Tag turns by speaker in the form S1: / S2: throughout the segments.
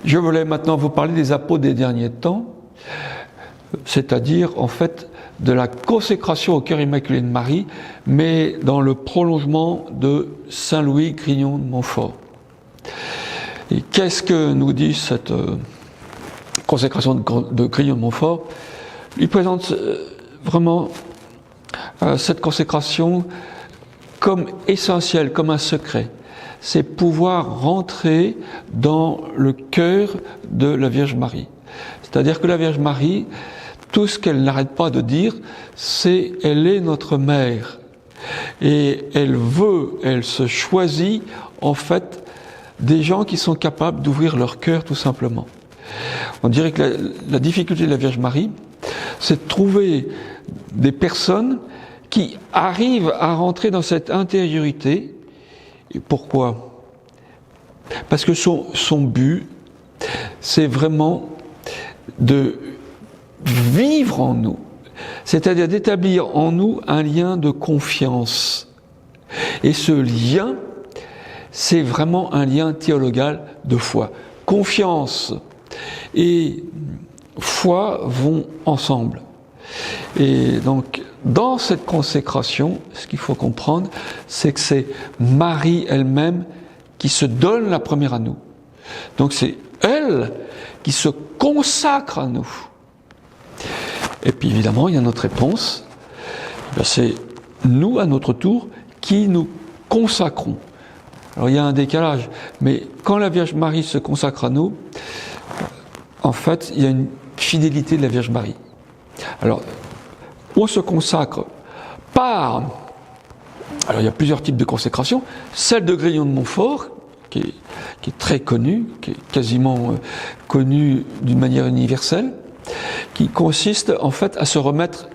S1: Je voulais maintenant vous parler des apôtres des derniers temps, c'est-à-dire en fait de la consécration au cœur immaculé de Marie, mais dans le prolongement de Saint Louis Grignon de Montfort. Et qu'est-ce que nous dit cette consécration de Grignon de Montfort? Il présente vraiment cette consécration comme essentielle, comme un secret. C'est pouvoir rentrer dans le cœur de la Vierge Marie. C'est-à-dire que la Vierge Marie, tout ce qu'elle n'arrête pas de dire, c'est « elle est notre mère ». Et elle se choisit en fait des gens qui sont capables d'ouvrir leur cœur tout simplement. On dirait que la difficulté de la Vierge Marie, c'est de trouver des personnes qui arrivent à rentrer dans cette intériorité. Et pourquoi? Parce que son but, c'est vraiment de vivre en nous, c'est-à-dire d'établir en nous un lien de confiance. Et ce lien, c'est vraiment un lien théologal de foi. Confiance et foi vont ensemble. Et donc, dans cette consécration, ce qu'il faut comprendre, c'est que c'est Marie elle-même qui se donne la première à nous. Donc c'est elle qui se consacre à nous. Et puis évidemment, il y a notre réponse. C'est nous, à notre tour, qui nous consacrons. Alors il y a un décalage, mais quand la Vierge Marie se consacre à nous, en fait, il y a une fidélité de la Vierge Marie. Alors, on se consacre par... Alors, il y a plusieurs types de consécration. Celle de Grignon de Montfort, qui est très connue, qui est quasiment connue d'une manière universelle, qui consiste en fait à se remettre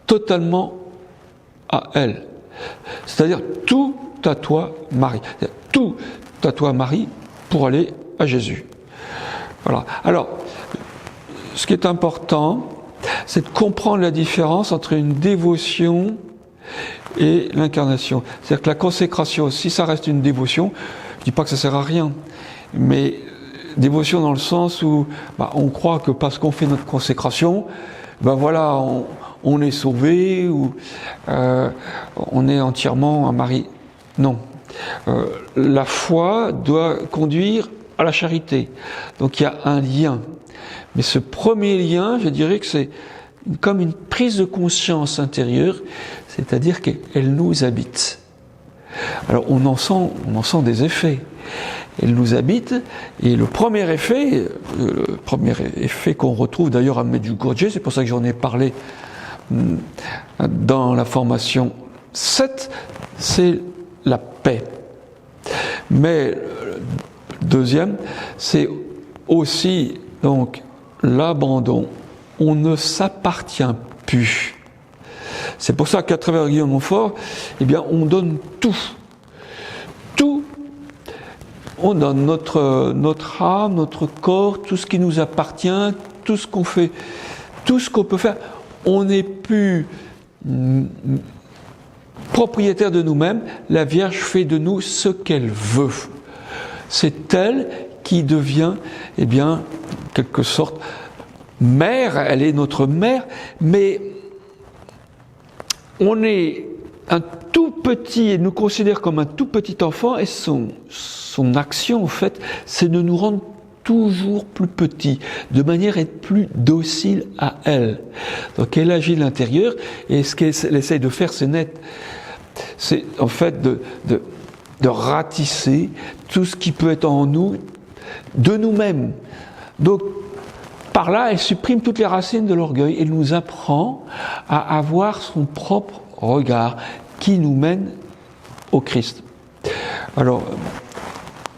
S1: totalement à elle. C'est-à-dire, tout à toi, Marie. Tout à toi, Marie, pour aller à Jésus. Voilà. Alors, ce qui est important, c'est de comprendre la différence entre une dévotion et l'incarnation. C'est-à-dire que la consécration, si ça reste une dévotion, je ne dis pas que ça sert à rien, mais dévotion dans le sens où on croit que parce qu'on fait notre consécration, voilà, on est sauvé, ou on est entièrement un Marie. Non. La foi doit conduire à la charité. Donc il y a un lien. Mais ce premier lien, je dirais que c'est comme une prise de conscience intérieure, c'est-à-dire qu'elle nous habite. Alors on en sent des effets. Elle nous habite, et le premier effet qu'on retrouve d'ailleurs à Medjugorje, c'est pour ça que j'en ai parlé dans la formation 7, c'est la paix. Mais deuxième, c'est aussi donc l'abandon. On ne s'appartient plus. C'est pour ça qu'à travers Grignon de Montfort, on donne tout. Tout. On donne notre âme, notre corps, tout ce qui nous appartient, tout ce qu'on fait, tout ce qu'on peut faire. On n'est plus propriétaire de nous-mêmes. La Vierge fait de nous ce qu'elle veut. C'est elle qui devient, en quelque sorte, mère. Elle est notre mère, mais on est un tout petit, et nous considère comme un tout petit enfant, et son action, en fait, c'est de nous rendre toujours plus petits, de manière à être plus docile à elle. Donc elle agit de l'intérieur, et ce qu'elle essaye de faire, c'est en fait de ratisser tout ce qui peut être en nous, de nous-mêmes. Donc, par là, elle supprime toutes les racines de l'orgueil et nous apprend à avoir son propre regard qui nous mène au Christ. Alors,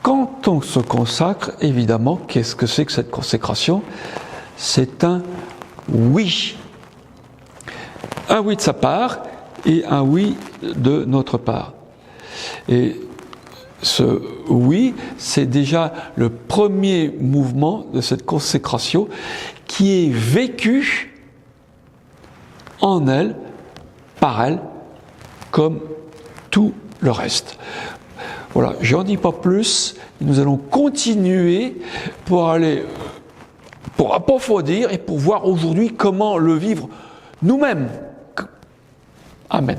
S1: quand on se consacre, évidemment, qu'est-ce que c'est que cette consécration? C'est un oui. Un oui de sa part et un oui de notre part. Et ce oui, c'est déjà le premier mouvement de cette consécration qui est vécu en elle, par elle, comme tout le reste. Voilà, j'en dis pas plus. Nous allons continuer pour approfondir et pour voir aujourd'hui comment le vivre nous-mêmes. Amen.